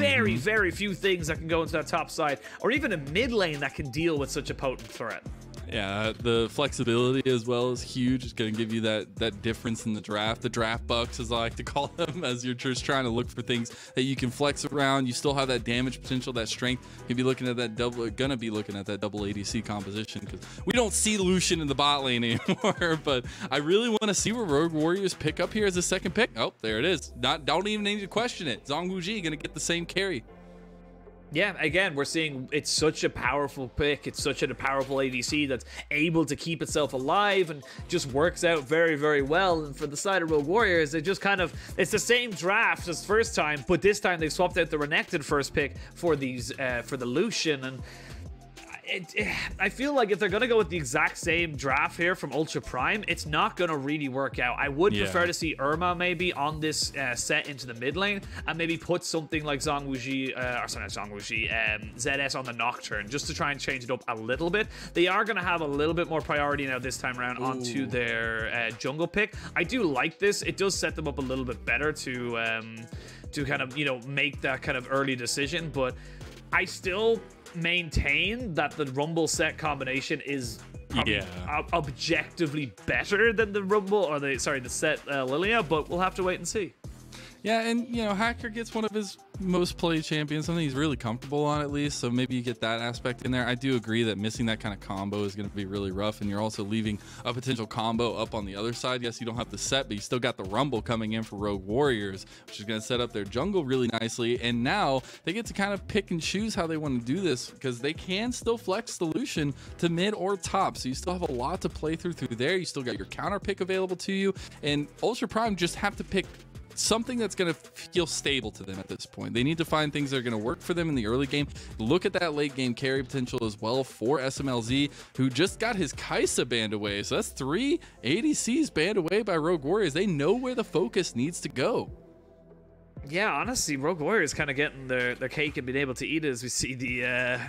very, very few things that can go into that top side, or even a mid lane that can deal with such a potent threat. Yeah, the flexibility as well is huge. It's going to give you that difference in the draft bucks, as I like to call them, as you're just trying to look for things that you can flex around. You still have that damage potential, that strength. You'll be looking at that double ADC composition, because we don't see Lucian in the bot lane anymore. But I really want to see where Rogue Warriors pick up here as a second pick. Oh, there it is. Don't even need to question it. ZWuJi going to get the same carry. Yeah, again, we're seeing it's such a powerful pick. It's such a powerful ADC that's able to keep itself alive and just works out very, very well. And for the side of Rogue Warriors, it just kind of, it's the same draft as first time, but this time they've swapped out the Renekton first pick for these, for the Lucian. And I feel like if they're going to go with the exact same draft here from Ultra Prime, it's not going to really work out. I would prefer to see Irma maybe on this set into the mid lane, and maybe put something like ZWuJi, or sorry, not ZWuJi, ZS on the Nocturne, just to try and change it up a little bit. They are going to have a little bit more priority now this time around onto their jungle pick. I do like this. It does set them up a little bit better to kind of, you know, make that kind of early decision, but I still maintain that the Rumble Sett combination is objectively better than the Rumble, or the Sett Lillia, but we'll have to wait and see. Yeah, and you know, Hacker gets one of his most played champions, something he's really comfortable on at least, so maybe you get that aspect in there. I do agree that missing that kind of combo is going to be really rough, and you're also leaving a potential combo up on the other side. Yes, you don't have the Sett, but you still got the Rumble coming in for Rogue Warriors, which is going to set up their jungle really nicely, and now they get to kind of pick and choose how they want to do this, because they can still flex the Lucian to mid or top, so you still have a lot to play through there. You still got your counter pick available to you, and Ultra Prime just have to pick something that's going to feel stable to them at this point. They need to find things that are going to work for them in the early game. Look at that late game carry potential as well for Smlz, who just got his Kai'Sa banned away. So that's 3 ADCs banned away by Rogue Warriors. They know where the focus needs to go. Yeah, honestly, Rogue Warriors kind of getting their cake and being able to eat it, as we see the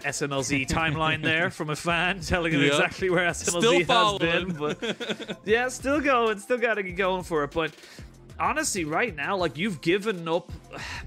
Smlz timeline there from a fan telling him exactly where Smlz has been. But yeah, still going, still got to get going for it. But honestly, right now, like, you've given up,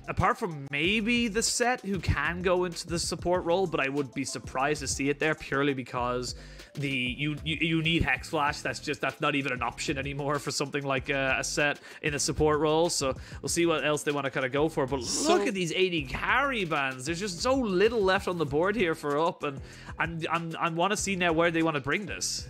apart from maybe the Sett, who can go into the support role, but I would be surprised to see it there purely because you need Hex Flash. That's not even an option anymore for something like a Sett in a support role. So we'll see what else they want to kind of go for. But look at these AD carry bans. There's just so little left on the board here for up, and I want to see now where they want to bring this.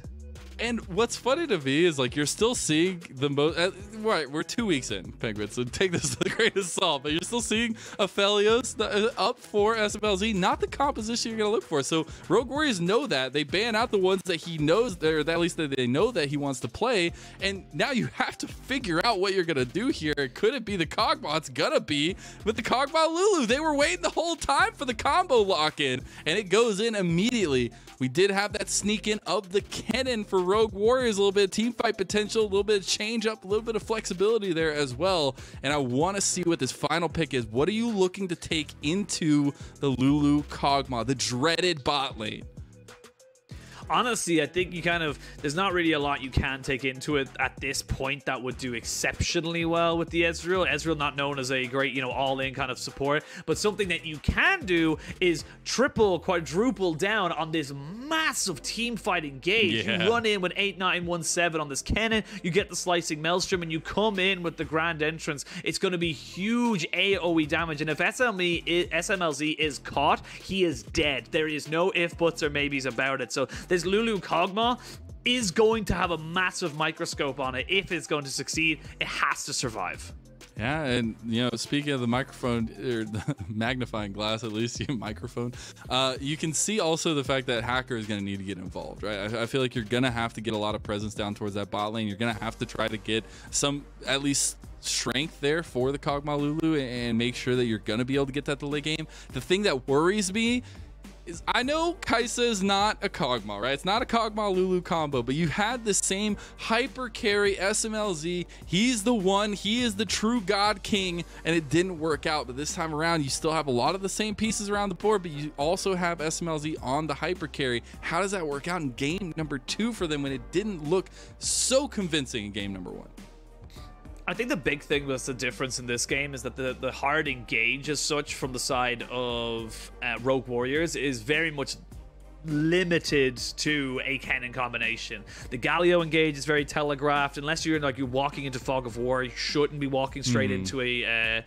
And what's funny to me is, like, you're still seeing the most. Right, we're 2 weeks in, Penguin, so take this with a grain of salt. But you're still seeing Aphelios up for Smlz, not the composition you're gonna look for. So Rogue Warriors know that they ban out the ones that he knows, or at least that they know that he wants to play. And now you have to figure out what you're gonna do here. Could it be the kog'maw? It's gonna be with the kog'maw Lulu. They were waiting the whole time for the combo lock in, and it goes in immediately. We did have that sneak in of the Kennen for Rogue Warriors, a little bit of team fight potential, a little bit of change up, a little bit of flexibility there as well. And I want to see what this final pick is. What are you looking to take into the Lulu kog'maw, the dreaded bot lane? Honestly, I think there's not really a lot you can take into it at this point that would do exceptionally well with the Ezreal. Ezreal not known as a great, you know, all-in kind of support, but something that you can do is triple, quadruple down on this massive team fight engage. You run in with 8-9-1-7 on this Kennen, you get the slicing Maelstrom, and you come in with the grand entrance. It's going to be huge AoE damage, and if Smlz is caught, he is dead. There is no if, buts, or maybes about it. So this Lulu kog'maw is going to have a massive microscope on it. If it's going to succeed, it has to survive. Yeah, and you know, speaking of the microphone, or the magnifying glass, at least, microphone, you can see also the fact that Hacker is going to need to get involved, right? I feel like you're going to have to get a lot of presence down towards that bot lane. You're going to have to try to get some, at least, strength there for the kog'maw Lulu, and make sure that you're going to be able to get that to late game. The thing that worries me is, I know Kai'Sa is not a kog'maw, right? It's not a kog'maw Lulu combo, but you had the same hyper carry Smlz. He's the one, he is the true god king, and it didn't work out. But this time around, you still have a lot of the same pieces around the board, but you also have Smlz on the hyper carry. How does that work out in game number 2 for them when it didn't look so convincing in game number 1? I think the big thing that's the difference in this game is that the hard engage as such from the side of Rogue Warriors is very much limited to a Kennen combination. The Galio engage is very telegraphed. Unless you're walking into Fog of War, you shouldn't be walking straight into a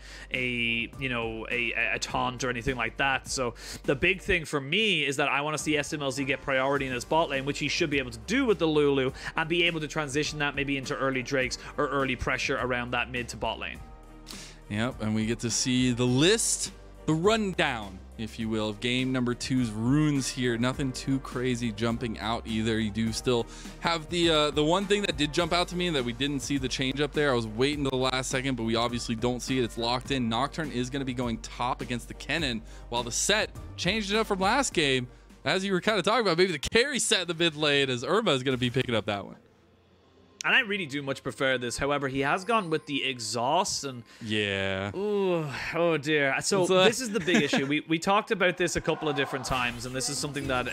taunt or anything like that. So the big thing for me is that I want to see Smlz get priority in his bot lane, which he should be able to do with the Lulu, and be able to transition that maybe into early Drakes or early pressure around that mid to bot lane. Yep, and we get to see the list, the rundown, if you will, of game number 2's runes here. Nothing too crazy jumping out either. You do still have the one thing that did jump out to me that we didn't see the change up there. I was waiting to the last second, but we obviously don't see it. It's locked in. Nocturne is going to be going top against the Kennen, while the Sett changed it up from last game. As you were kind of talking about, maybe the carry Sett in the mid lane, as Irma is going to be picking up that one. And I really do much prefer this. However, he has gone with the exhaust, and yeah. Ooh, oh dear. So this is the big issue. We talked about this a couple of different times, and this is something that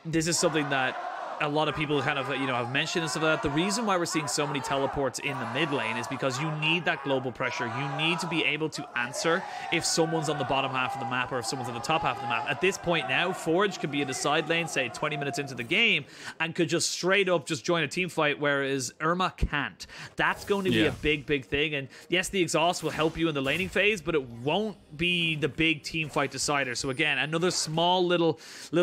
this is something that a lot of people kind of have mentioned and stuff like that. The reason why we're seeing so many teleports in the mid lane is because you need that global pressure. You need to be able to answer if someone's on the bottom half of the map or if someone's on the top half of the map. At this point now, Forge could be in the side lane, say 20 minutes into the game, and could just straight up just join a team fight, whereas Irma can't. That's going to be a big thing. And yes, the exhaust will help you in the laning phase, but it won't be the big team fight decider. So again, another small little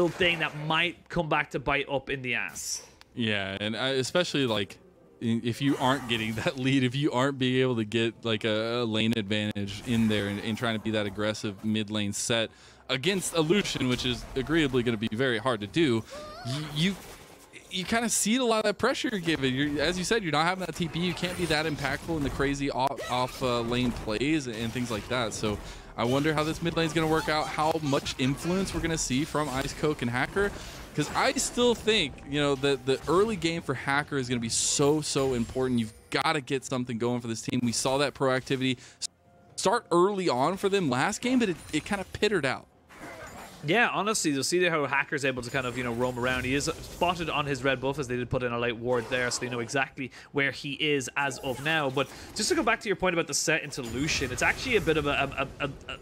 thing that might come back to bite up in the ass. Yeah, and especially like if you aren't getting that lead, if you aren't being able to get like a lane advantage in there and trying to be that aggressive mid lane Sett against a Lucian, which is agreeably going to be very hard to do, you kind of see a lot of that pressure you're given. As you said, you're not having that TP. You can't be that impactful in the crazy off lane plays and things like that. So I wonder how this mid lane is going to work out, how much influence we're going to see from IceCoke and Hacker. Because I still think, that the early game for Hacker is going to be so important. You've got to get something going for this team. We saw that proactivity start early on for them last game, but it kind of pittered out. Yeah, honestly, you'll see how Hacker's able to kind of, roam around. He is spotted on his red buff, as they did put in a light ward there, so they know exactly where he is as of now. But just to go back to your point about the Sett into Lucian, it's actually a bit of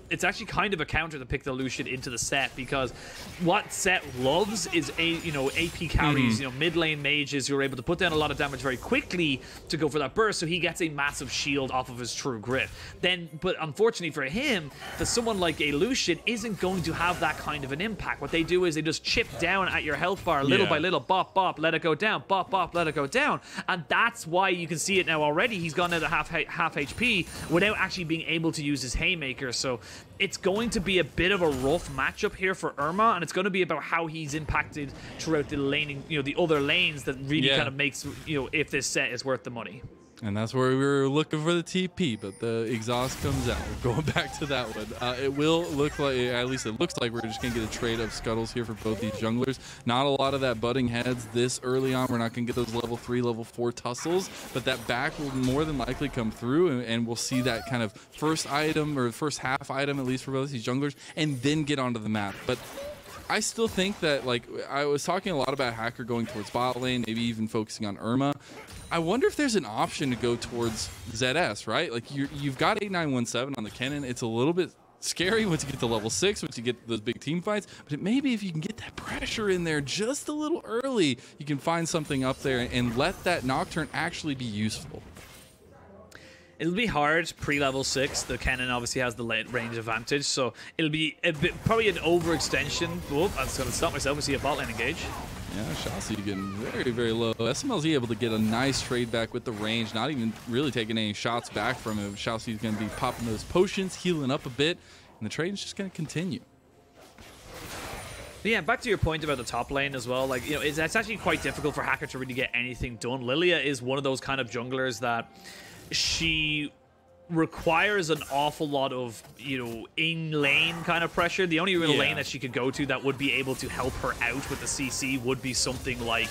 it's actually kind of a counter to pick the Lucian into the Sett, because what Sett loves is AP carries, mid lane mages who are able to put down a lot of damage very quickly to go for that burst, so he gets a massive shield off of his true grit. But unfortunately for him, that someone like a Lucian isn't going to have that kind of an impact. What they do is they just chip down at your health bar little by little, bop, let it go down, bop, let it go down. And that's why you can see it now already. He's gone down to half HP without actually being able to use his haymaker. So it's going to be a bit of a rough matchup here for Irma, and it's going to be about how he's impacted throughout the laning, the other lanes, that really kind of makes, if this Sett is worth the money. And that's where we were looking for the TP, but the exhaust comes out. We're going back to that one. It will look like, at least it looks like, we're just going to get a trade of scuttles here for both these junglers. Not a lot of that butting heads this early on. We're not going to get those level 3, level 4 tussles, but that back will more than likely come through, and we'll see that kind of first item, or first half item, at least for both these junglers, and then get onto the map. But I still think that, like, I was talking a lot about Hacker going towards bot lane, maybe even focusing on Irma. I wonder if there's an option to go towards ZS, right? Like, you've got 8917 on the Kennen. It's a little bit scary once you get to level 6, once you get those big team fights. But maybe if you can get that pressure in there just a little early, you can find something up there and let that Nocturne actually be useful. It'll be hard pre-level 6. The Kennen obviously has the range advantage, so it'll be probably an overextension. Oh, I was going to stop myself. We see a bot lane engage. Yeah, ShiauC getting very low. Smlz able to get a nice trade back with the range, not even really taking any shots back from him. ShiauC is going to be popping those potions, healing up a bit, and the trade is just going to continue. But yeah, back to your point about the top lane as well. Like, it's actually quite difficult for Hacker to really get anything done. Lillia is one of those kind of junglers that she requires an awful lot of, you know, in-lane kind of pressure. The only real lane that she could go to that would be able to help her out with the CC would be something like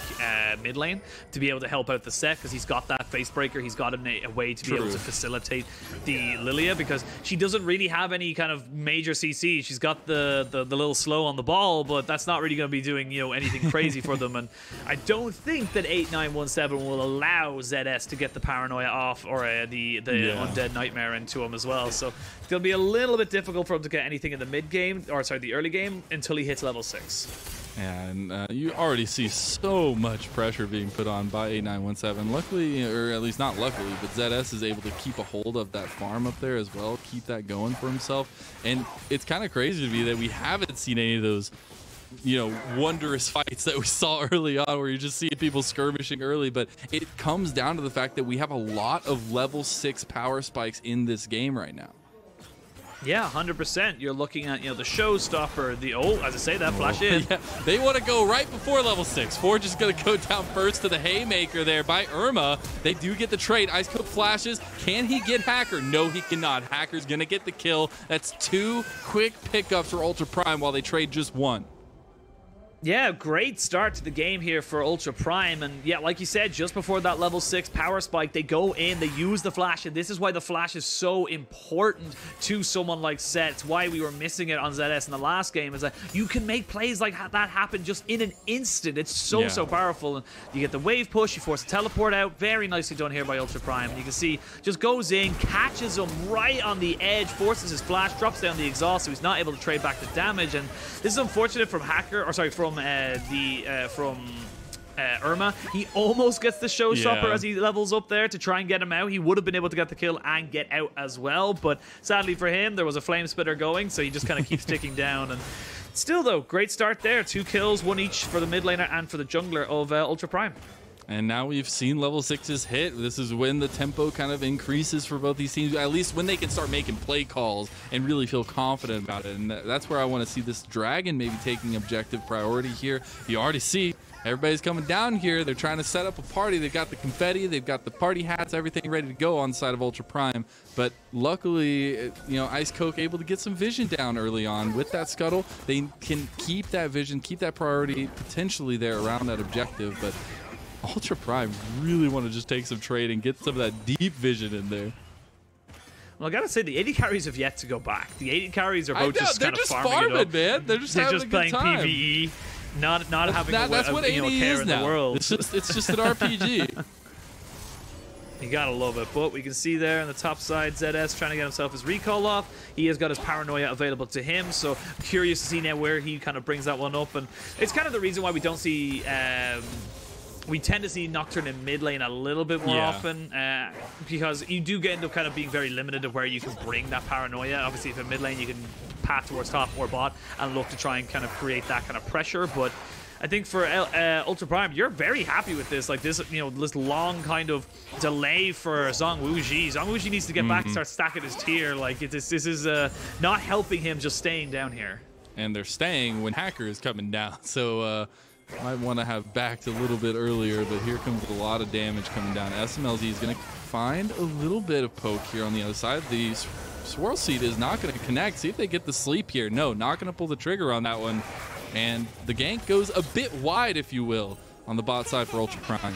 mid lane, to be able to help out the Sett, because he's got that face breaker. He's got a way to be able to facilitate the Lillia, because she doesn't really have any kind of major CC. She's got the little slow on the ball, but that's not really going to be doing, you know, anything crazy for them. And I don't think that 8917 will allow ZS to get the paranoia off, or the undead nightmare into him as well. So it's going to be a little bit difficult for him to get anything in the mid game, or sorry, the early game, until he hits level 6. Yeah, and you already see so much pressure being put on by 8917. Luckily, or at least not luckily, but ZS is able to keep a hold of that farm up there as well, keep that going for himself. And it's kind of crazy to me that we haven't seen any of those, you know, wondrous fights that we saw early on, where you just see people skirmishing early. But it comes down to the fact that we have a lot of level 6 power spikes in this game right now. Yeah, 100%. You're looking at, you know, the showstopper, the as I say, that flash in. Yeah, they want to go right before level 6. Forge is going to go down first to the haymaker there by Irma. They do get the trade. IceCoke flashes. Can he get Hacker? No, he cannot. Hacker's going to get the kill. That's 2 quick pickups for Ultra Prime while they trade just 1. Yeah, great start to the game here for Ultra Prime. And yeah, like you said, just before that level 6 power spike, they go in, they use the flash, and this is why the flash is so important to someone like Sett. It's why we were missing it on ZS in the last game, is that you can make plays like that happen just in an instant. It's so powerful. And you get the wave push, you force a teleport out. Very nicely done here by Ultra Prime. And you can see, just goes in, catches him right on the edge, forces his flash, drops down the exhaust, so he's not able to trade back the damage. And this is unfortunate from Hacker, or sorry, from Irma. He almost gets the showstopper as he levels up there to try and get him out. He would have been able to get the kill and get out as well, but sadly for him, there was a flame spitter going, so he just kind of keeps ticking down. And still, though, great start there. 2 kills, 1 each for the mid laner and for the jungler of Ultra Prime. And now we've seen level 6s hit. This is when the tempo kind of increases for both these teams, at least when they can start making play calls and really feel confident about it. And that's where I want to see this dragon maybe taking objective priority here. You already see everybody's coming down here. They're trying to set up a party. They've got the confetti, they've got the party hats, everything ready to go on the side of Ultra Prime. But luckily, you know, IceCoke able to get some vision down early on with that scuttle. They can keep that vision, keep that priority potentially there around that objective. But Ultra Prime really want to just take some trade and get some of that deep vision in there. Well, I gotta say, the AD carries have yet to go back. The AD carries are both just kind of farming it up. Man. They're just playing PvE, not having that's what AD care is in now. the world. It's just an RPG. You gotta love it, but we can see there on the top side, ZS trying to get himself his recall off. He has got his paranoia available to him, so I'm curious to see now where he kind of brings that one up. And it's kind of the reason why we don't see... we tend to see Nocturne in mid lane a little bit more often, because you do end up kind of being very limited to where you can bring that paranoia. Obviously, if in mid lane, you can path towards top or bot and look to try and kind of create that kind of pressure. But I think for Ultra Prime, you're very happy with this. Like this, you know, this long kind of delay for ZWuJi. ZWuJi needs to get back and start stacking his tier. Like this is not helping him just staying down here. And they're staying when Hacker is coming down. So might want to have backed a little bit earlier, but here comes a lot of damage coming down. Smlz is going to find a little bit of poke here on the other side. The Swirl Seed is not going to connect. See if they get the sleep here. No, not going to pull the trigger on that one. And the gank goes a bit wide, if you will, on the bot side for Ultra Prime.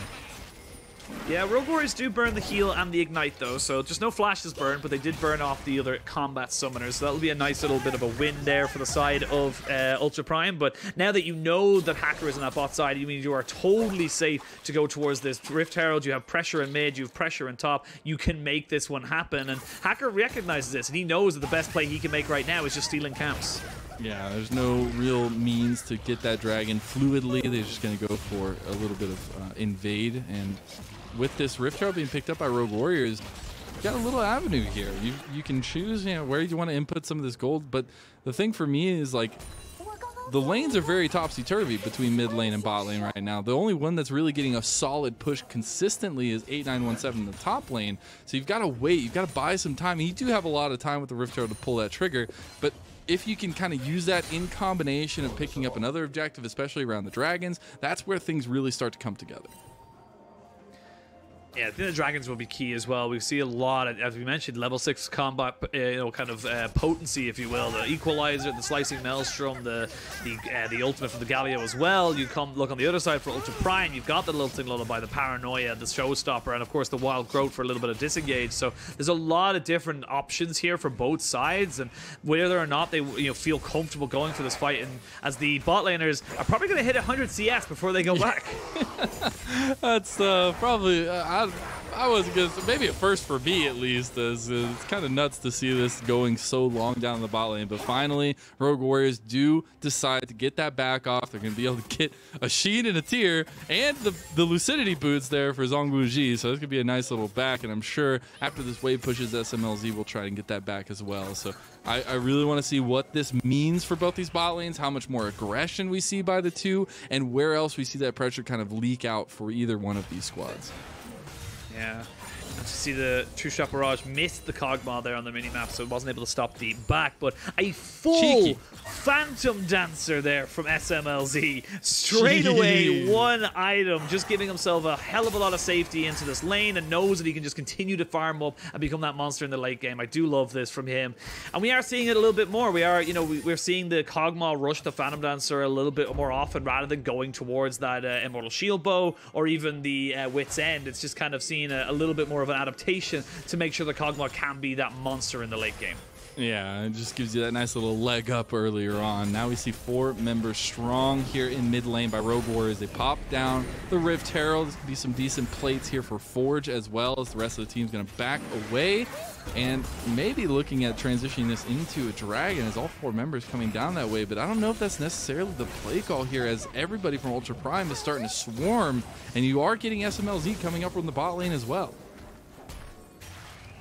Yeah, Rogue Warriors do burn the heal and the ignite, though, so just no flashes burned, but they did burn off the other combat summoners, so that'll be a nice little bit of a win there for the side of Ultra Prime. But now that you know that Hacker is on that bot side, you mean you are totally safe to go towards this Rift Herald. You have pressure in mid, you have pressure in top, you can make this one happen, and Hacker recognizes this, and he knows that the best play he can make right now is just stealing camps. Yeah, there's no real means to get that dragon fluidly. They're just going to go for a little bit of invade. And with this Rift Herald being picked up by Rogue Warriors, you got a little avenue here. You can choose, you know, where you want to input some of this gold. But the thing for me is, like, the lanes are very topsy-turvy between mid lane and bot lane right now. The only one that's really getting a solid push consistently is 8917 in the top lane. So you've got to wait. You've got to buy some time. And you do have a lot of time with the Rift Herald to pull that trigger. But if you can kind of use that in combination of picking up another objective, especially around the dragons, that's where things really start to come together. Yeah, I think the dragons will be key as well. We see a lot of, as we mentioned, level 6 combat, kind of potency, if you will. The equalizer, the slicing maelstrom, the ultimate from the Galio as well. You come look on the other side for Ultra Prime. You've got the lilting lullaby, the paranoia, the showstopper, and of course the wild growth for a little bit of disengage. So there's a lot of different options here for both sides, and whether or not they feel comfortable going for this fight. And as the bot laners are probably going to hit 100 CS before they go back. That's probably. I wasn't gonna say, maybe at first for me at least, as it's kind of nuts to see this going so long down the bot lane. But finally, Rogue Warriors do decide to get that back off. They're gonna be able to get a Sheen and a Tier and the Lucidity boots there for ZWuJi. So it's gonna be a nice little back. And I'm sure after this wave pushes, Smlz will try and get that back as well. So I really want to see what this means for both these bot lanes, how much more aggression we see by the two, and where else we see that pressure kind of leak out for either one of these squads. Yeah. And to see the True Shot Barrage missed the kog'maw there on the minimap, so it wasn't able to stop the back, but a full Cheeky Phantom Dancer there from Smlz. Straight away, one item, just giving himself a hell of a lot of safety into this lane, and knows that he can just continue to farm up and become that monster in the late game. I do love this from him. And we are seeing it a little bit more. We are, we're seeing the kog'maw rush the Phantom Dancer a little bit more often rather than going towards that Immortal Shield Bow or even the Wit's End. It's just kind of seeing a little bit more of an adaptation to make sure the kog'maw can be that monster in the late game. Yeah, it just gives you that nice little leg up earlier on. Now we see 4 members strong here in mid lane by Rogue Warriors. They pop down the Rift Herald. There's going to be some decent plates here for Forge as well, as the rest of the team's going to back away. And maybe looking at transitioning this into a dragon as all 4 members coming down that way. But I don't know if that's necessarily the play call here, as everybody from Ultra Prime is starting to swarm. And you are getting Smlz coming up from the bot lane as well.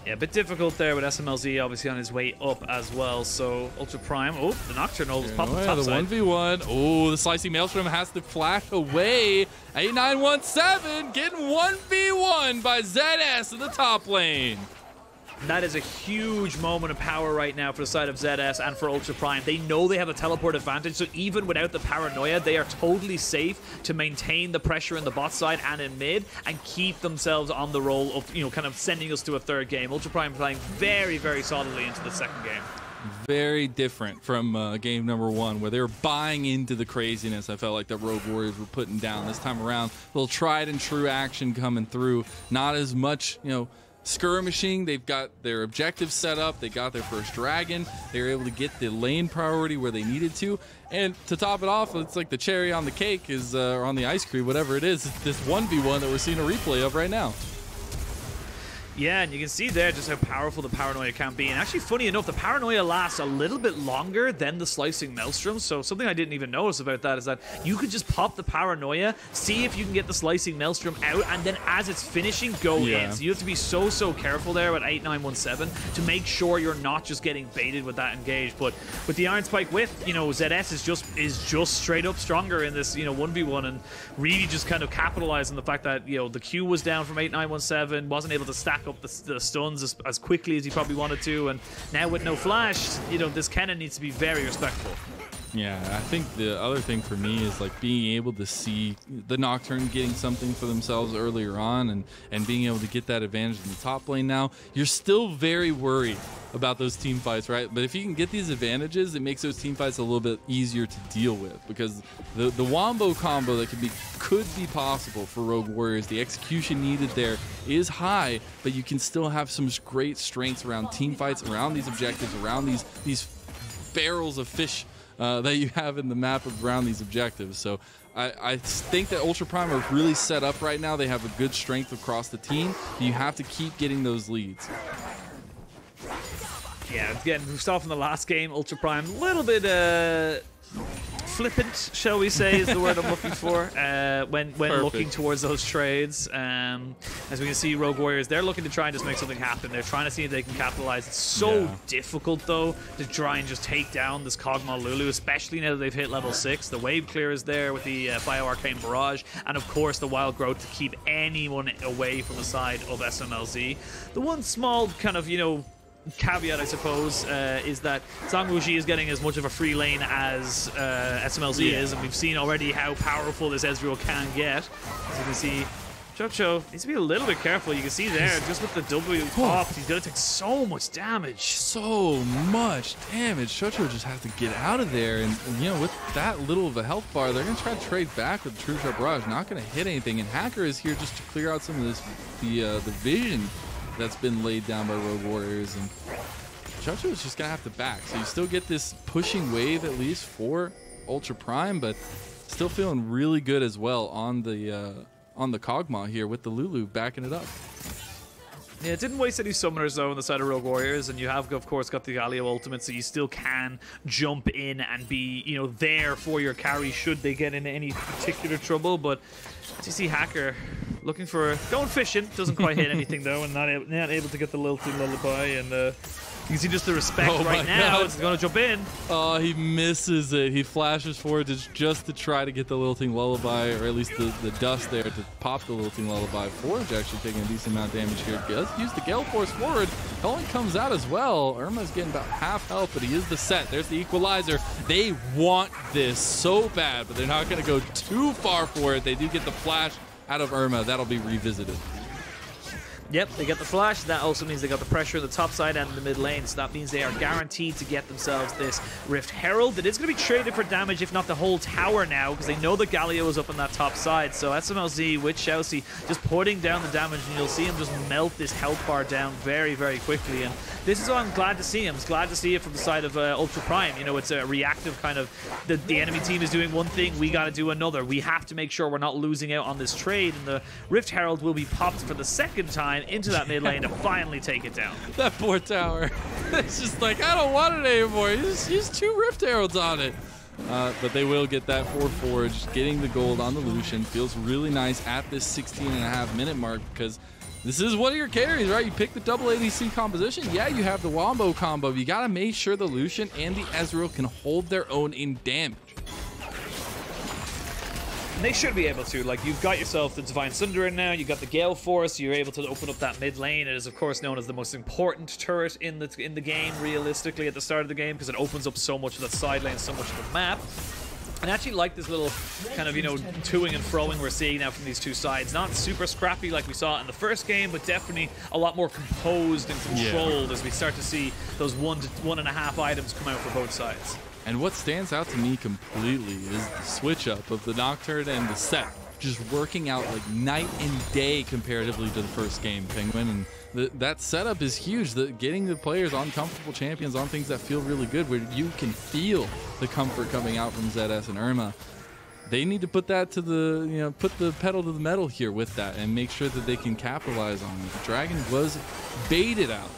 Yeah, a bit difficult there with Smlz obviously on his way up as well. So Ultra Prime, oh, the Nocturne almost popped the top the side. 1v1. Oh, the slicing maelstrom has to flash away. 8917 getting 1v1 by ZS in the top lane. That is a huge moment of power right now for the side of ZS and for Ultra Prime. They know they have a teleport advantage, so even without the paranoia, they are totally safe to maintain the pressure in the bot side and in mid and keep themselves on the roll of, kind of sending us to a third game. Ultra Prime playing very, very solidly into the second game. Very different from game number 1, where they were buying into the craziness I felt like the Rogue Warriors were putting down. This time around, a little tried and true action coming through. Not as much, skirmishing. They've got their objectives set up. They got their first dragon. They were able to get the lane priority where they needed to. And to top it off, it's like the cherry on the cake is, or on the ice cream, whatever it is, this 1v1 that we're seeing a replay of right now. Yeah, and you can see there just how powerful the paranoia can be. And actually, funny enough, the paranoia lasts a little bit longer than the slicing maelstrom. So something I didn't even notice about that is that you could just pop the paranoia, see if you can get the slicing maelstrom out, and then as it's finishing, go in. So you have to be so careful there at 8917 to make sure you're not just getting baited with that engage. But with the Iron Spike Whiff, ZS is just straight up stronger in this 1v1, and really just kind of capitalizing the fact that the Q was down from 8917, wasn't able to stack up the stuns as quickly as he probably wanted to, and now with no flash, this Kennen needs to be very respectful. Yeah, I think the other thing for me is like being able to see the Nocturne getting something for themselves earlier on, and being able to get that advantage in the top lane now. You're still very worried about those team fights, right? But if you can get these advantages, it makes those team fights a little bit easier to deal with, because the wombo combo that could be possible for Rogue Warriors, the execution needed there is high, but you can still have some great strengths around team fights, around these objectives, around these barrels of fish that you have in the map around these objectives. So I think that Ultra Prime are really set up right now. They have a good strength across the team. You have to keep getting those leads. Yeah, again, we saw from the last game, Ultra Prime, a little bit flippant, shall we say, is the word I'm looking for, when looking towards those trades. As we can see, Rogue Warriors, they're looking to try and just make something happen. They're trying to see if they can capitalize. It's so difficult, though, to try and just take down this kog'maw Lulu, especially now that they've hit level 6. The wave clear is there with the Bio-Arcane Barrage, and of course the Wild Growth to keep anyone away from the side of Smlz. The one small kind of, caveat, I suppose, is that ZWuJi is getting as much of a free lane as Smlz is, and we've seen already how powerful this Ezreal can get. As you can see, ShiauC needs to be a little bit careful. You can see there, just with the W off, he's going to take so much damage. So much damage. ShiauC just has to get out of there. And, you know, with that little of a health bar, they're going to try to trade back with True Shot Barrage. Not going to hit anything. And Hacker is here just to clear out some of this, the vision that's been laid down by Rogue Warriors. And ShiauC is just going to have to back. So you still get this pushing wave, at least, for Ultra Prime, but still feeling really good as well on the kog'maw here with the Lulu backing it up. Yeah, it didn't waste any summoners though on the side of Rogue Warriors, and you have of course got the Galio ultimate, so you still can jump in and be, you know, there for your carry should they get into any particular trouble. But as you see, Hacker looking for going fishing, doesn't quite hit anything though, and not able to get the lilting lullaby. And you can see just the respect right now. It's going to jump in. Oh, he misses it. He flashes forward just to try to get the lilting lullaby, or at least the dust there to pop the lilting lullaby. Forge actually taking a decent amount of damage here. He does use the Gale Force forward. Cullen comes out as well. Irma's getting about half health, but he is the Sett. There's the equalizer. They want this so bad, but they're not going to go too far for it. They do get the flash out of Irma. That'll be revisited. Yep, they get the flash. That also means they got the pressure on the top side and the mid lane, so that means they are guaranteed to get themselves this Rift Herald. It is going to be traded for damage, if not the whole tower now, because they know that Galio is up on that top side. So Smlz with ShiauC just putting down the damage, and you'll see him just melt this health bar down very, very quickly. And this is what I'm glad to see. I'm glad to see it from the side of Ultra Prime. You know, it's a reactive kind of, the enemy team is doing one thing, we got to do another. We have to make sure we're not losing out on this trade, and the Rift Herald will be popped for the second time into that mid lane to finally take it down. That poor tower. It's just like, I don't want it anymore. He's 2 Rift Heralds on it. But they will get that for Forge. Getting the gold on the Lucian feels really nice at this 16.5-minute mark, because this is one of your carries, right? You pick the double ADC composition. Yeah, you have the wombo combo. You got to make sure the Lucian and the Ezreal can hold their own in damage. And they should be able to. Like, you've got yourself the Divine Sunderer now, you've got the Gale Force, you're able to open up that mid lane. It is, of course, known as the most important turret in the game, realistically, at the start of the game, because it opens up so much of that side lane, so much of the map. And I actually like this little kind of, you know, toing and froing we're seeing now from these two sides. Not super scrappy like we saw in the first game, but definitely a lot more composed and controlled as we start to see those 1 to 1.5 items come out for both sides. And what stands out to me completely is the switch up of the Nocturne and the Sett, just working out like night and day comparatively to the first game, Penguin. And that setup is huge. Getting the players on comfortable champions, on things that feel really good, where you can feel the comfort coming out from ZS and Irma. They need to put that to the, you know, put the pedal to the metal here with that and make sure that they can capitalize on it. The Dragon was baited out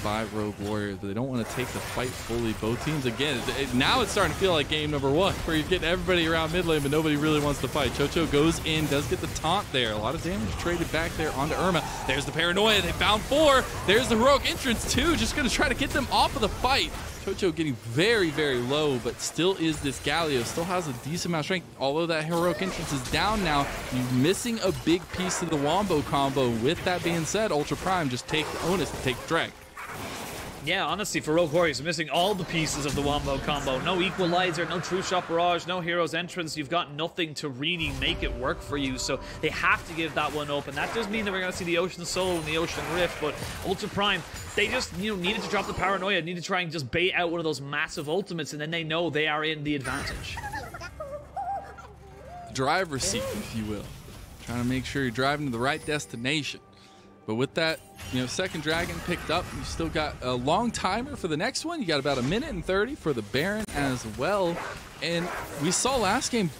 by Rogue Warriors, but they don't want to take the fight fully. Both teams, again, now it's starting to feel like game number 1, where you're getting everybody around mid lane, but nobody really wants to fight. ShiauC goes in, does get the taunt there. A lot of damage traded back there onto Irma. There's the paranoia. They found 4. There's the heroic entrance too, just going to try to get them off of the fight. ShiauC getting very, very low, but still is this Galio. Still has a decent amount of strength. Although that heroic entrance is down now, you're missing a big piece of the wombo combo. With that being said, Ultra Prime just take the onus to take the drag. Yeah, honestly, for Rogue Warriors, missing all the pieces of the wombo combo. No equalizer, no true shot barrage, no hero's entrance. You've got nothing to really make it work for you, so they have to give that one up. And that does mean that we're going to see the Ocean Soul and the Ocean Rift, but Ultra Prime, they just, you know, needed to drop the paranoia, need to try and just bait out one of those massive ultimates, and then they know they are in the advantage. Driver's seat, if you will. Trying to make sure you're driving to the right destination. But with that, you know, second dragon picked up, you still got a long timer for the next one. You got about 1:30 for the Baron as well. And we saw last game,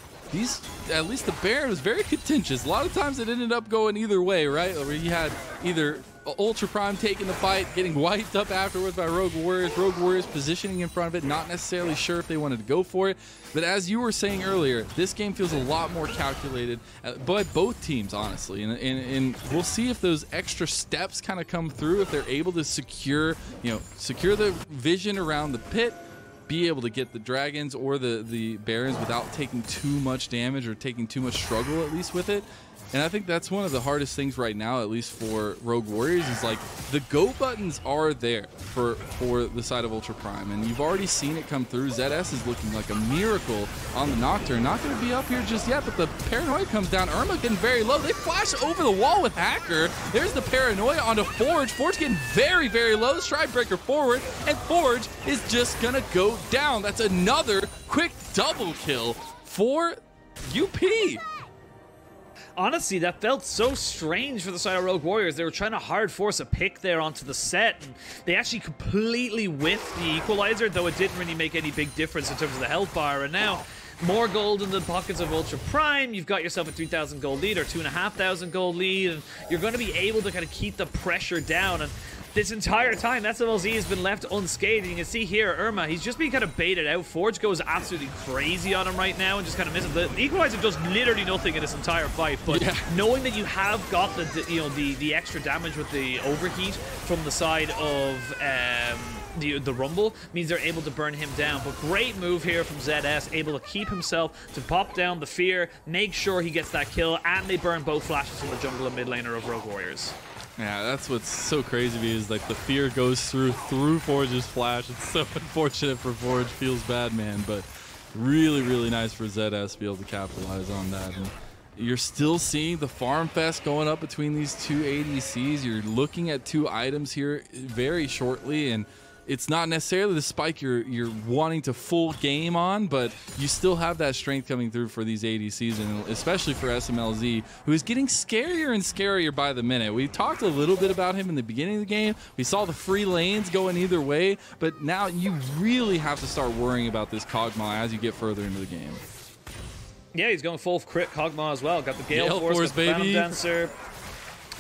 at least the Baron was very contentious. A lot of times it ended up going either way, right? Where you had either Ultra Prime taking the fight, getting wiped up afterwards by Rogue Warriors positioning in front of it, not necessarily sure if they wanted to go for it. But as you were saying earlier, this game feels a lot more calculated by both teams, honestly. And we'll see if those extra steps kind of come through, if they're able to secure the vision around the pit, be able to get the dragons or the barons without taking too much damage or taking too much struggle, at least with it. And I think that's one of the hardest things right now, at least for Rogue Warriors, is like the go buttons are there for the side of Ultra Prime. And you've already seen it come through. ZS is looking like a miracle on the Nocturne. Not going to be up here just yet, but the Paranoia comes down. Irma getting very low. They flash over the wall with Hacker. There's the Paranoia onto Forge. Forge getting very, very low. Stride Breaker forward, and Forge is just going to go down. That's another quick double kill for UP. Honestly, that felt so strange for the side of Rogue Warriors. They were trying to hard force a pick there onto the Sett, and they actually completely whiffed the equalizer, though it didn't really make any big difference in terms of the health bar. And now, more gold in the pockets of Ultra Prime. You've got yourself a 3,000 gold lead, or 2,500 gold lead, and you're going to be able to kind of keep the pressure down. And this entire time, Smlz has been left unscathed. You can see here, Irma, he's just being kind of baited out. Forge goes absolutely crazy on him right now and just kind of misses. The equalizer does literally nothing in this entire fight, but knowing that you have got the extra damage with the overheat from the side of the Rumble means they're able to burn him down. But great move here from ZS, able to keep himself to pop down the fear, make sure he gets that kill, and they burn both flashes from the jungle and mid laner of Rogue Warriors. Yeah, that's what's so crazy to me is like the fear goes through Forge's flash. It's so unfortunate for Forge. Feels bad, man, but really, really nice for ZS to be able to capitalize on that. And you're still seeing the farm fest going up between these two ADCs. You're looking at two items here very shortly, and it's not necessarily the spike you're wanting to full game on, but you still have that strength coming through for these ADCs, and especially for Smlz, who is getting scarier and scarier by the minute. We talked a little bit about him in the beginning of the game. We saw the free lanes going either way, but now you really have to start worrying about this kog'maw as you get further into the game. Yeah, he's going full crit kog'maw as well. Got the Gale Force, the Phantom Dancer.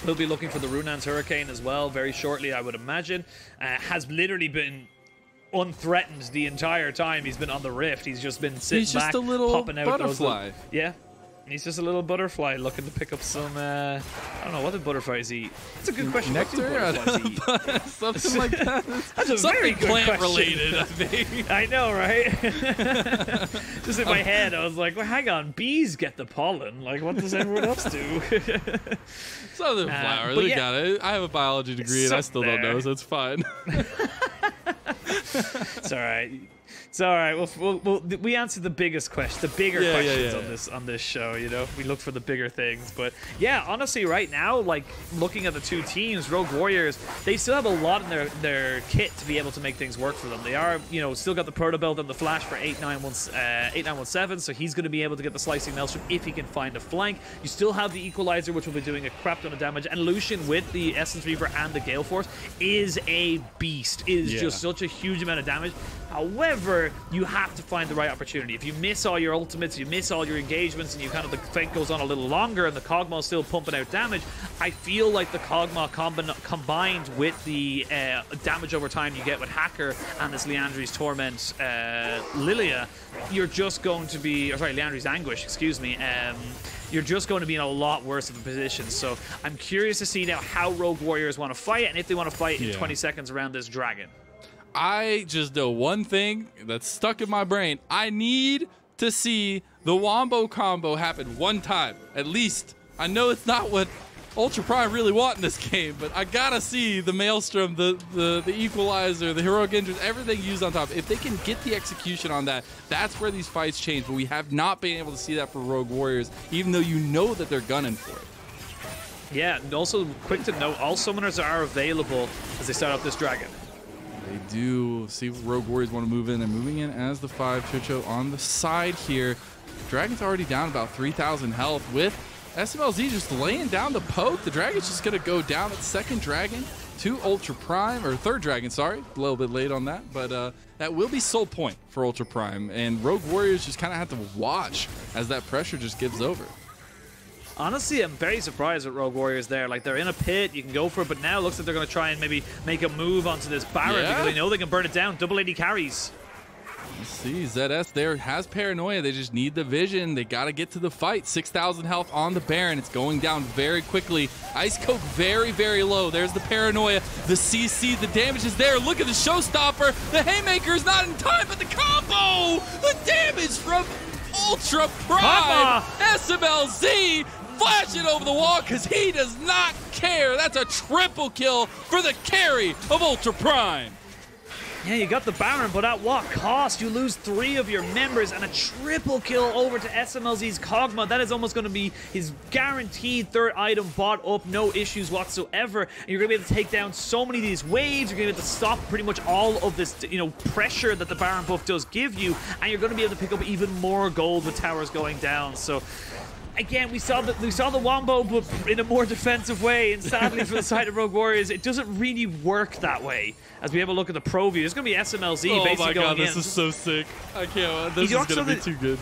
He'll be looking for the Runan's Hurricane as well very shortly, I would imagine. Has literally been unthreatened the entire time he's been on the Rift. He's just been sitting back, just a little popping out butterfly. Yeah, he's just a little butterfly looking to pick up some, I don't know, what do butterflies eat? That's a good question. Nectar? Something like that. That's a something very good plant question. related, I think. I know, right? Just in my head, I was like, well, hang on, bees get the pollen. Like, what does everyone else do? Southern flowers, we got it. I have a biology degree and I still don't know, so it's fine. It's all right. It's all right. We answered the biggest question, the bigger questions on this show. You know, we look for the bigger things. But yeah, honestly, right now, like looking at the two teams, Rogue Warriors, they still have a lot in their kit to be able to make things work for them. They are, you know, still got the Proto Belt and the Flash for 8917, so he's going to be able to get the Slicing Maelstrom if he can find a flank. You still have the Equalizer, which will be doing a crap ton of damage, and Lucian with the Essence Reaver and the Gale Force is a beast. It is just such a huge amount of damage. However, you have to find the right opportunity. If you miss all your ultimates, you miss all your engagements, and you kind of the fight goes on a little longer, and the kog'maw is still pumping out damage, I feel like the kog'maw combined with the damage over time you get with Hacker and this Liandry's Torment Lillia, you're just going to be, or sorry, Liandry's Anguish, excuse me. You're just going to be in a lot worse of a position. So I'm curious to see now how Rogue Warriors want to fight, and if they want to fight in 20 seconds around this dragon. I just know one thing that's stuck in my brain. I need to see the Wombo combo happen one time, at least. I know it's not what Ultra Prime really want in this game, but I gotta see the Maelstrom, the Equalizer, the Heroic Interest, everything used on top. If they can get the execution on that, that's where these fights change. But we have not been able to see that for Rogue Warriors, even though you know that they're gunning for it. Yeah, and also quick to note, all summoners are available as they start up this dragon. They do. See if Rogue Warriors want to move in. They're moving in as the 5. QiuQiu on the side here. Dragon's already down about 3,000 health with Smlz just laying down the poke. The Dragon's just going to go down. It's second Dragon to Ultra Prime, or third Dragon, sorry. A little bit late on that, but that will be soul point for Ultra Prime. And Rogue Warriors just kind of have to watch as that pressure just gives over. Honestly, I'm very surprised with Rogue Warriors there. Like, they're in a pit, you can go for it, but now it looks like they're going to try and maybe make a move onto this Baron because they know they can burn it down. Double AD carries. Let's see, ZS there has Paranoia. They just need the vision. They got to get to the fight. 6,000 health on the Baron. It's going down very quickly. IceCoke very, very low. There's the Paranoia. The CC, the damage is there. Look at the showstopper. The Haymaker is not in time, but the combo! The damage from Ultra Prime. Smlz flashing over the wall because he does not care. That's a triple kill for the carry of Ultra Prime. Yeah, you got the Baron, but at what cost? You lose 3 of your members and a triple kill over to Smlz's kog'maw. That is almost going to be his guaranteed 3rd item bought up, no issues whatsoever. And you're going to be able to take down so many of these waves. You're going to be able to stop pretty much all of this, pressure that the Baron buff does give you. And you're going to be able to pick up even more gold with towers going down. So again, we saw the Wombo, but in a more defensive way. And sadly for the side of Rogue Warriors, it doesn't really work that way. As we have a look at the pro view, it's going to be Smlz basically going in. Oh my god, this is so sick. I can't. This is going to be too good.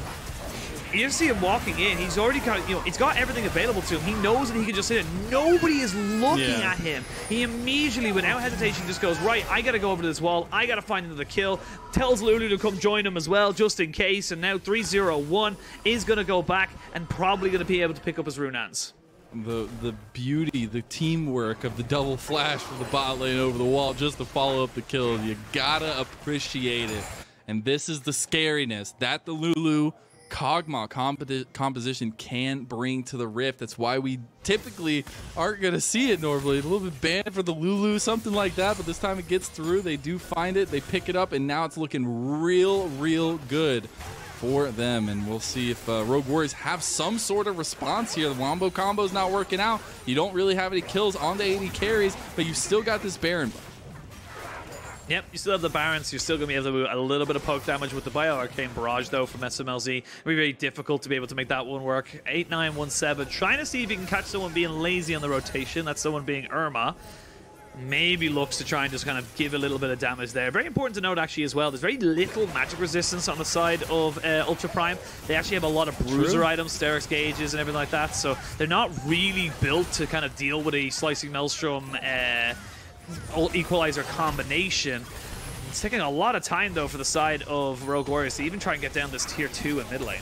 You just see him walking in. He's already got, he's got everything available to him. He knows that he can just hit it. Nobody is looking at him. He immediately, without hesitation, just goes, right, I got to go over to this wall. I got to find another kill. Tells Lulu to come join him as well, just in case. And now 3-0-1 is going to go back and probably going to be able to pick up his Runans. The beauty, the teamwork of the double flash from the bot lane over the wall just to follow up the kill. You gotta appreciate it. And this is the scariness that the Lulu kog'maw composition can bring to the Rift. That's why we typically aren't going to see it normally. A little bit banned for the Lulu, something like that, but this time it gets through. They do find it, they pick it up, and now it's looking real good for them. And we'll see if Rogue Warriors have some sort of response here. The Wombo combo's not working out. You don't really have any kills on the AD carries, but you still got this Baron. Yep, you still have the Baron, so you're still going to be able to do a little bit of poke damage with the Bio-Arcane Barrage, though, from Smlz. It'll be very difficult to be able to make that one work. 8-9-1-7, trying to see if you can catch someone being lazy on the rotation. That's someone being Irma. Maybe looks to try and just kind of give a little bit of damage there. Very important to note, actually, as well, there's very little magic resistance on the side of Ultra Prime. They actually have a lot of bruiser items, Sterex gauges, and everything like that, so they're not really built to kind of deal with a Slicing Maelstrom Equalizer combination. It's taking a lot of time, though, for the side of Rogue Warriors to even try and get down this tier 2 in mid lane.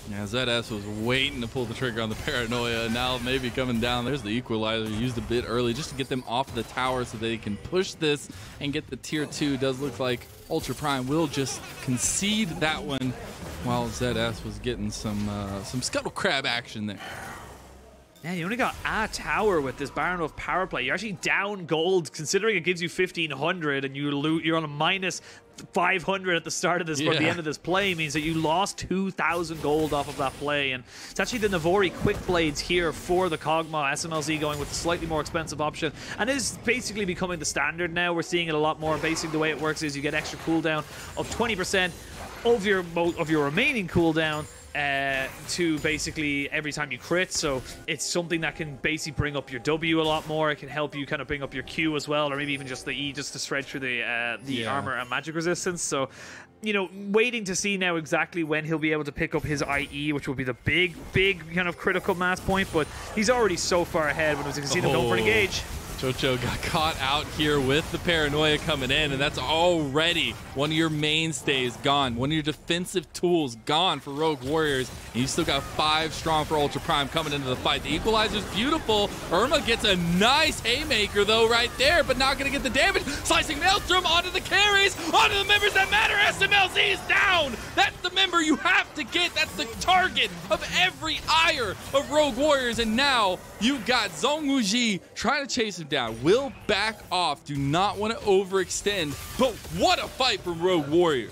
Yeah, ZS was waiting to pull the trigger on the Paranoia, and now maybe coming down. There's the Equalizer, used a bit early just to get them off the tower so they can push this and get the tier 2. Does look like Ultra Prime will just concede that one while ZS was getting some scuttle crab action there. Yeah, you only got a tower with this Baron of power play. You're actually down gold, considering it gives you 1,500, and you're on a minus 500 at the start of this, or at the end of this play, means that you lost 2,000 gold off of that play. And it's actually the Navori quick blades here for the kog'maw. Smlz going with a slightly more expensive option, and is basically becoming the standard now. We're seeing it a lot more. Basically, the way it works is you get extra cooldown of 20% of your remaining cooldown. To basically every time you crit, so it's something that can basically bring up your W a lot more. It can help you kind of bring up your Q as well, or maybe even just the E, just to stretch through the armor and magic resistance. So, waiting to see now exactly when he'll be able to pick up his IE, which will be the big kind of critical mass point. But he's already so far ahead when we can see them going for an engage. ZWuJi got caught out here with the Paranoia coming in, and that's already one of your mainstays gone. One of your defensive tools gone for Rogue Warriors. And you still got 5 strong for Ultra Prime coming into the fight. The Equalizer's beautiful. Irma gets a nice haymaker, though, right there, but not going to get the damage. Slicing Maelstrom onto the carries, onto the members that matter. Smlz is down. That's the member you have to get. That's the target of every ire of Rogue Warriors. And now you've got ZWuJi trying to chase him down. Will back off. Do not want to overextend. But what a fight from Rogue Warriors.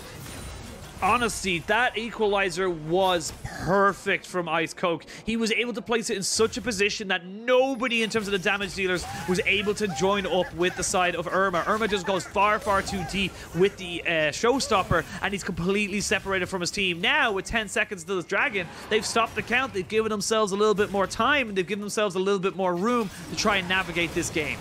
Honestly, that Equalizer was perfect from IceCoke. He was able to place it in such a position that nobody in terms of the damage dealers was able to join up with the side of Irma. Irma just goes far too deep with the showstopper, and he's completely separated from his team. Now, with 10 seconds to this dragon, they've stopped the count. They've given themselves a little bit more time, and they've given themselves a little bit more room to try and navigate this game.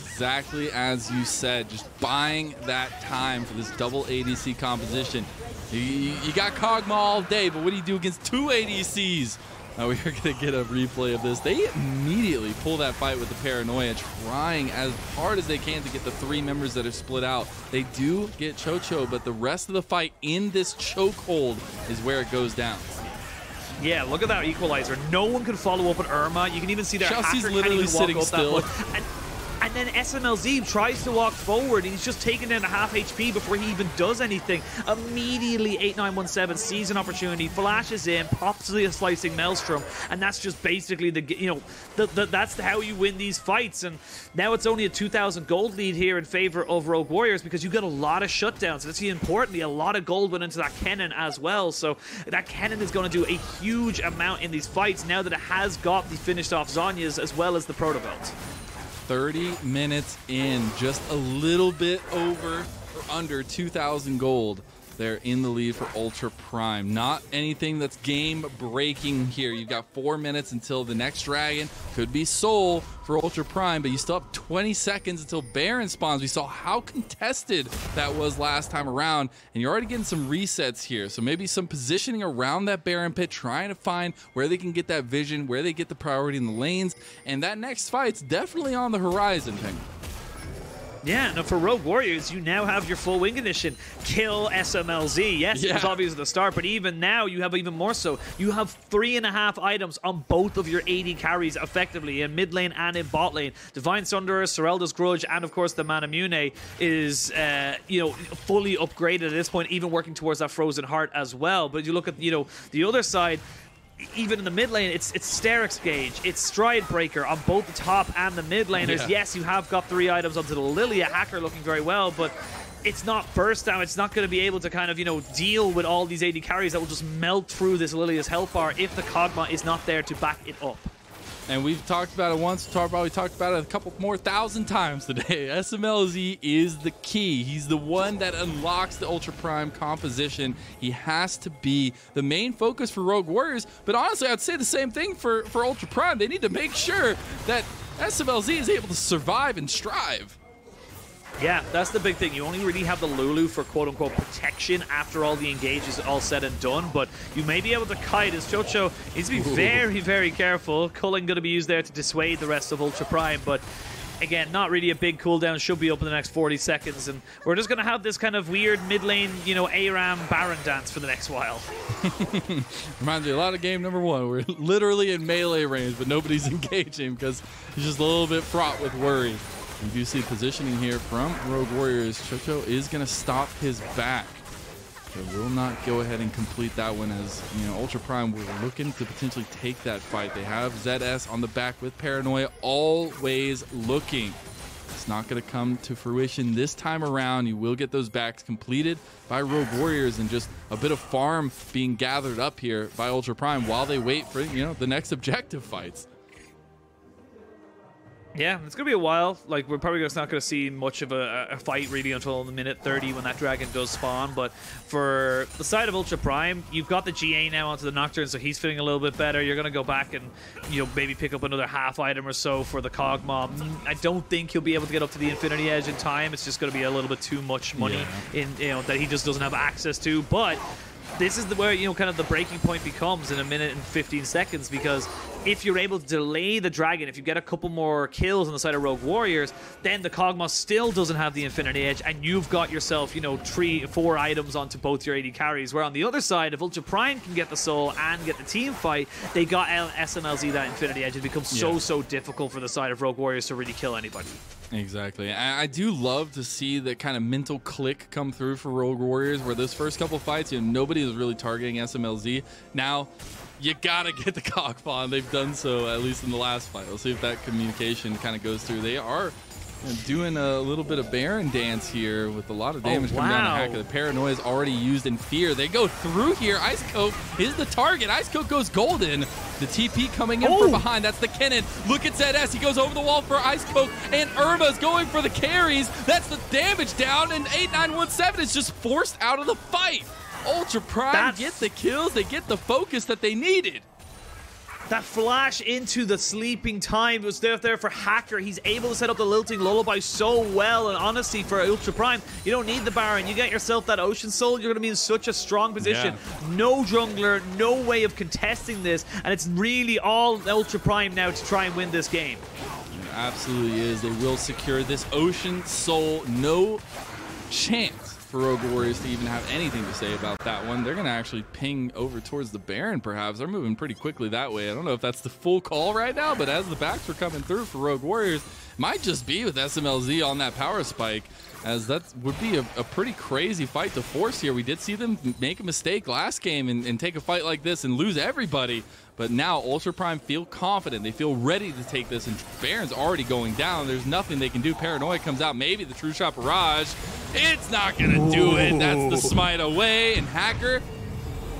Exactly as you said, just buying that time for this double ADC composition. You got kog'maw all day, but what do you do against 2 ADCs? We are going to get a replay of this. They immediately pull that fight with the Paranoia, trying as hard as they can to get the 3 members that are split out. They do get QiuQiu, but the rest of the fight in this chokehold is where it goes down. Yeah, look at that equalizer. No one can follow up with Irma. You can even see their ShiauC's literally sitting still. And then Smlz tries to walk forward, and he's just taken down to half HP before he even does anything. Immediately, 8917 sees an opportunity, flashes in, pops the slicing Maelstrom, and that's just basically that's how you win these fights. And now it's only a 2,000 gold lead here in favor of Rogue Warriors because you got a lot of shutdowns. That's importantly, a lot of gold went into that Kennen as well. So that Kennen is going to do a huge amount in these fights now that it has got the finished off Zhonya's as well as the Proto Belt. 30 minutes in, just a little bit over or under 2,000 gold. They're in the lead for Ultra Prime. Not anything that's game breaking here. You've got 4 minutes until the next dragon. Could be Soul for Ultra Prime, but you still have 20 seconds until Baron spawns. We saw how contested that was last time around, and you're already getting some resets here. So maybe some positioning around that Baron pit, trying to find where they can get that vision, where they get the priority in the lanes, and that next fight's definitely on the horizon, Penguin. Yeah, no, for Rogue Warriors, you now have your full win condition. Kill Smlz. Yes, it was obvious at the start, but even now you have even more so. You have 3.5 items on both of your AD carries effectively in mid lane and in bot lane. Divine Sunderer, Serelda's Grudge, and of course the Manamune is fully upgraded at this point, even working towards that Frozen Heart as well. But you look at the other side. Even in the mid lane, it's Sterix Gauge, it's Stride Breaker on both the top and the mid laners. Yeah. Yes, you have got 3 items onto the Lillia Hacker looking very well, but it's not burst down. It's not going to be able to kind of, deal with all these AD carries that will just melt through this Lillia's health bar if the kog'maw is not there to back it up. And we've talked about it once, we talked about it a couple more 1,000 times today. Smlz is the key. He's the one that unlocks the Ultra Prime composition. He has to be the main focus for Rogue Warriors. But honestly, I'd say the same thing for Ultra Prime. They need to make sure that Smlz is able to survive and strive. Yeah, that's the big thing. You only really have the Lulu for quote-unquote protection after all the engage is all said and done, but you may be able to kite as QiuQiu needs to be very, very careful. Culling going to be used there to dissuade the rest of Ultra Prime, but again, not really a big cooldown. Should be up in the next 40 seconds, and we're just going to have this kind of weird mid-lane, ARAM Baron dance for the next while. Reminds me a lot of game number 1. We're literally in melee range, but nobody's engaging because it's just a little bit fraught with worry. You do see positioning here from Rogue Warriors. QiuQiu is going to stop his back. They will not go ahead and complete that one as, Ultra Prime were looking to potentially take that fight. They have ZS on the back with Paranoia, always looking. It's not going to come to fruition this time around. You will get those backs completed by Rogue Warriors and just a bit of farm being gathered up here by Ultra Prime while they wait for, the next objective fights. Yeah, it's going to be a while. Like, we're probably just not going to see much of a fight really until the minute 30 when that dragon does spawn. But for the side of Ultra Prime, you've got the GA now onto the Nocturne, so he's feeling a little bit better. You're going to go back and, maybe pick up another half item or so for the kog'maw. I don't think he'll be able to get up to the Infinity Edge in time. It's just going to be a little bit too much money that he just doesn't have access to. But this is where, kind of the breaking point becomes in a minute and 15 seconds, because if you're able to delay the dragon, if you get a couple more kills on the side of Rogue Warriors, then the kog'maw still doesn't have the Infinity Edge, and you've got yourself, 3-4 items onto both your AD carries. Where on the other side, if Ultra Prime can get the soul and get the team fight, they got Smlz that Infinity Edge. It becomes so difficult for the side of Rogue Warriors to really kill anybody. Exactly. I do love to see the kind of mental click come through for Rogue Warriors, where those first couple fights, nobody was really targeting Smlz. Now, you gotta get the kog'maw, and they've done so, at least in the last fight. We'll see if that communication kind of goes through. They are doing a little bit of Baron dance here with a lot of damage coming down the Hacker. The Paranoia is already used in Fear. They go through here. IceCoke is the target. IceCoke goes golden. The TP coming in from behind. That's the Kennen. Look at ZS. He goes over the wall for IceCoke, and Irma's going for the carries. That's the damage down, and 8917 is just forced out of the fight. Ultra Prime get the kills. They get the focus that they needed. That flash into the sleeping time was there for Hacker. He's able to set up the lilting lullaby so well, and honestly, for Ultra Prime, you don't need the Baron. You get yourself that Ocean Soul, you're going to be in such a strong position. Yeah. No jungler, no way of contesting this, and it's really all Ultra Prime now to try and win this game. It absolutely is. They will secure this Ocean Soul. No chance for Rogue Warriors to even have anything to say about that one. They're going to actually ping over towards the Baron, perhaps. They're moving pretty quickly that way. I don't know if that's the full call right now, but as the backs are coming through for Rogue Warriors, might just be with Smlz on that power spike, as that would be a pretty crazy fight to force here. We did see them make a mistake last game and take a fight like this and lose everybody. But now Ultra Prime feel confident. They feel ready to take this, and Baron's already going down. There's nothing they can do. Paranoia comes out. Maybe the True Shot Barrage. It's not going to do it. That's the smite away, and Hacker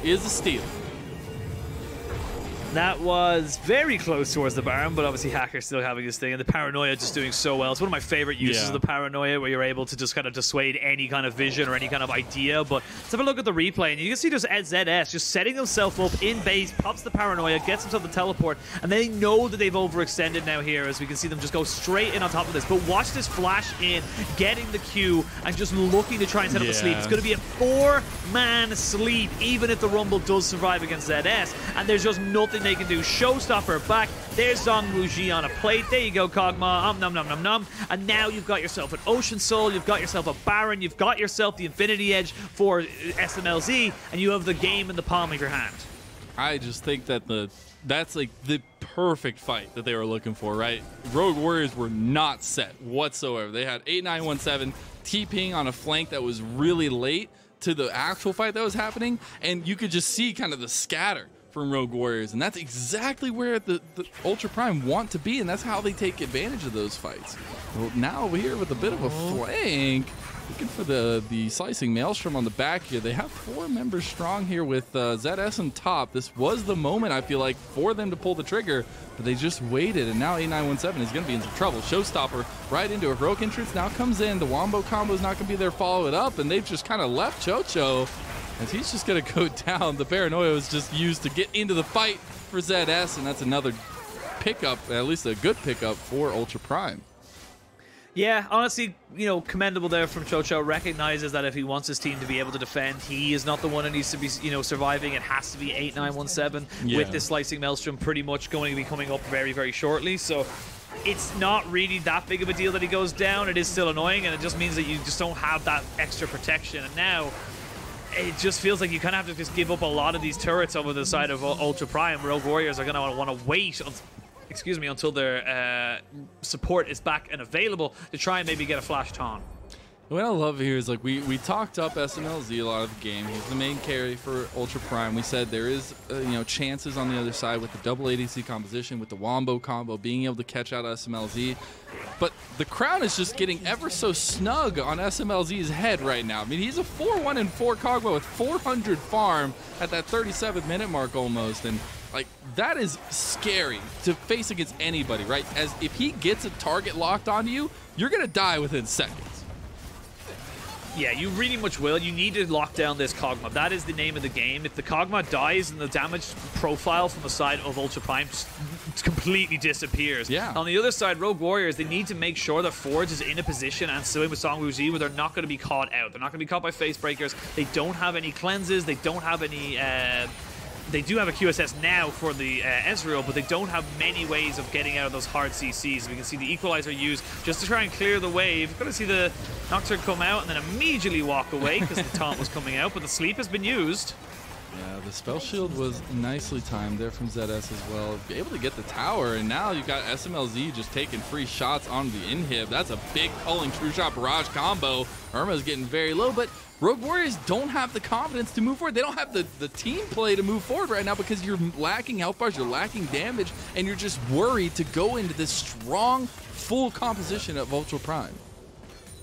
is a steal. That was very close towards the Baron, but obviously Hacker still having his thing, and the Paranoia just doing so well. It's one of my favorite uses of the Paranoia, where you're able to just kind of dissuade any kind of vision or any kind of idea. But let's have a look at the replay, and you can see just ZS just setting himself up in base, pops the Paranoia, gets himself the teleport, and they know that they've overextended now here, as we can see them just go straight in on top of this. But watch this flash in, getting the Q, and just looking to try and set up a sleep. It's going to be a 4-man sleep, even if the Rumble does survive against ZS, and there's just nothing they can do. Showstopper back. There's ZWuJi on a plate. There you go, kog'maw. Nom nom nom nom. And now you've got yourself an Ocean Soul. You've got yourself a Baron. You've got yourself the Infinity Edge for Smlz, and you have the game in the palm of your hand. I just think that that's like the perfect fight that they were looking for, right? Rogue Warriors were not set whatsoever. They had 8917 TPing on a flank that was really late to the actual fight that was happening, and you could just see kind of the scatter from Rogue Warriors, and that's exactly where the Ultra Prime want to be, and that's how they take advantage of those fights. Well, now over here with a bit of a flank, looking for the slicing Maelstrom on the back here. They have 4 members strong here with ZS on top. This was the moment, I feel like, for them to pull the trigger, but they just waited, and now 8917 is going to be in some trouble. Showstopper right into a heroic entrance now comes in. The Wombo combo is not going to be there, follow it up, and they've just kind of left ChiauQiu, as he's just going to go down. The Paranoia was just used to get into the fight for ZS, and that's another pickup, at least a good pickup for Ultra Prime. Yeah, honestly, you know, commendable there from ChiauQiu. Recognizes that if he wants his team to be able to defend, he is not the one that needs to be, you know, surviving. It has to be 8917 with this slicing Maelstrom pretty much going to be coming up very, very shortly. So it's not really that big of a deal that he goes down. It is still annoying, and it just means that you just don't have that extra protection. And now it just feels like you kind of have to just give up a lot of these turrets over the side of Ultra Prime. Rogue Warriors are going to want to wait until their support is back and available to try and maybe get a flash taunt. What I love here is, like, we talked up Smlz a lot of the game. He's the main carry for Ultra Prime. We said there is you know, chances on the other side with the double ADC composition, with the Wombo combo, being able to catch out Smlz. But the crown is just getting ever so snug on Smlz's head right now. I mean, he's a 4-1-4 kog'maw with 400 farm at that 37-minute mark almost, and like, that is scary to face against anybody, right? As if he gets a target locked onto you, you're gonna die within seconds. Yeah, you really much will. You need to lock down this kog'maw. That is the name of the game. If the kog'maw dies, and the damage profile from the side of Ultra Prime just completely disappears. Yeah. On the other side, Rogue Warriors, they need to make sure that VODS is in a position, and so with ZWuJi, where they're not going to be caught out. They're not going to be caught by face breakers. They don't have any cleanses. They don't have any They do have a QSS now for the Ezreal, but they don't have many ways of getting out of those hard CCs. We can see the Equalizer used just to try and clear the wave. You're going to see the Nocturne come out and then immediately walk away because the taunt was coming out, but the sleep has been used. Yeah, the spell shield was nicely timed there from ZS as well. Able to get the tower, and now you've got Smlz just taking free shots on the inhib. That's a big culling True Shot Barrage combo. Irma's getting very low, but Rogue Warriors don't have the confidence to move forward. They don't have the team play to move forward right now because you're lacking health bars, you're lacking damage, and you're just worried to go into this strong, full composition of Ultra Prime.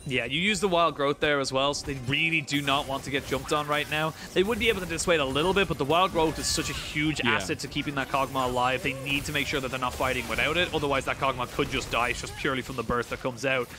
Yeah, you use the wild growth there as well, so they really do not want to get jumped on right now. They would be able to dissuade a little bit, but the wild growth is such a huge asset to keeping that kog'maw alive. They need to make sure that they're not fighting without it, otherwise that kog'maw could just die just purely from the burst that comes out.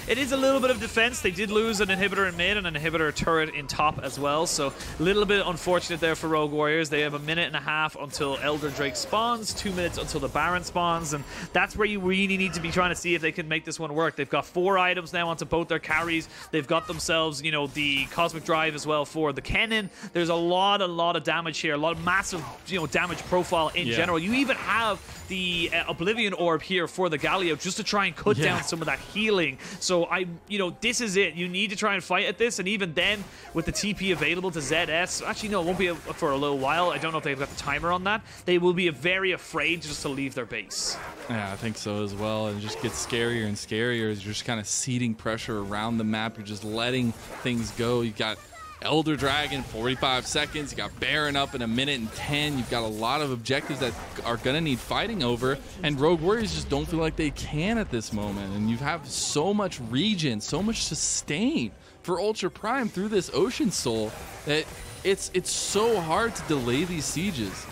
It is a little bit of defense. They did lose an inhibitor in mid and an inhibitor turret in top as well, so a little bit unfortunate there for Rogue Warriors. They have 1.5 minutes until Elder Drake spawns, 2 minutes until the Baron spawns, and that's where you really need to be trying to see if they can make this one work. They've got 4 items now onto both their carries. They've got themselves, you know, the Cosmic Drive as well for the Kennen. There's a lot of damage here, a lot of massive, you know, damage profile in general. You even have the Oblivion Orb here for the Galio just to try and cut down some of that healing. So you know, this is it. You need to try and fight at this, and even then, with the TP available to ZS, actually no, it won't be for a little while. I don't know if they've got the timer on that. They will be very afraid just to leave their base. Yeah, I think so as well. And it just gets scarier and scarier as you're just kind of seeding pressure around the map. You're just letting things go. You got Elder Dragon, 45 seconds. You got Baron up in 1:10. You've got a lot of objectives that are going to need fighting over, and Rogue Warriors just don't feel like they can at this moment. And you have so much regen, so much sustain for Ultra Prime through this Ocean Soul that it's so hard to delay these sieges.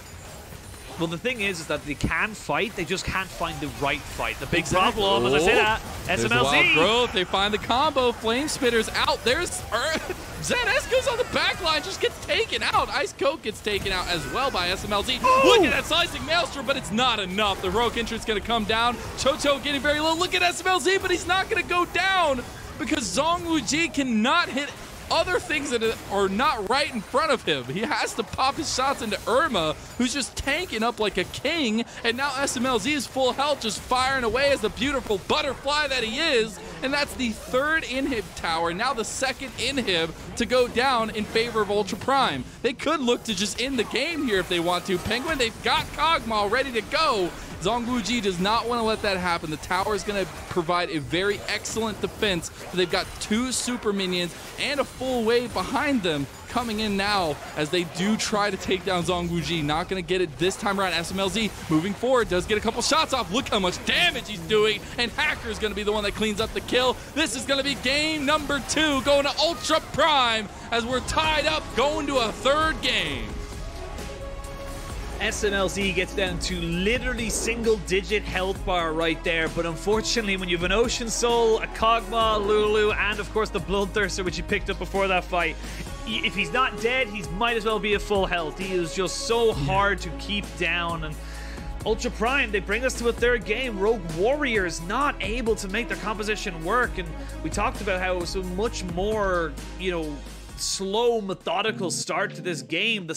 Well, the thing is that they can fight, they just can't find the right fight. The big problem, as I say that, SMLZ. Wild growth, they find the combo, Flame Spitter's out. There's ZS goes on the back line, just gets taken out. IceCoke gets taken out as well by SMLZ. Look at that slicing Maelstrom, but it's not enough. The Rogue entrant's gonna come down. Chocho getting very low. Look at SMLZ, but he's not gonna go down because ZWuJi cannot hit other things that are not right in front of him. He has to pop his shots into Irma, who's just tanking up like a king, and now SMLZ is full health, just firing away as the beautiful butterfly that he is, and that's the 3rd inhib tower, now the 2nd inhib to go down in favor of Ultra Prime. They could look to just end the game here if they want to. Penguin, they've got kog'maw ready to go. ZWuJi does not want to let that happen. The tower is going to provide a very excellent defense. They've got 2 super minions and a full wave behind them coming in now as they do try to take down ZWuJi. Not going to get it this time around. SMLZ moving forward, does get a couple shots off. Look how much damage he's doing, and Hacker is going to be the one that cleans up the kill. This is going to be game number 2 going to Ultra Prime as we're tied up going to a 3rd game. SMLZ gets down to literally single-digit health bar right there, but unfortunately when you have an Ocean Soul, a kog'maw, Lulu, and of course the Bloodthirster, which he picked up before that fight, if he's not dead, he might as well be at full health. He is just so hard to keep down. And Ultra Prime, they bring us to a 3rd game. Rogue Warriors not able to make their composition work, and we talked about how it was a much more, you know, slow, methodical start to this game. The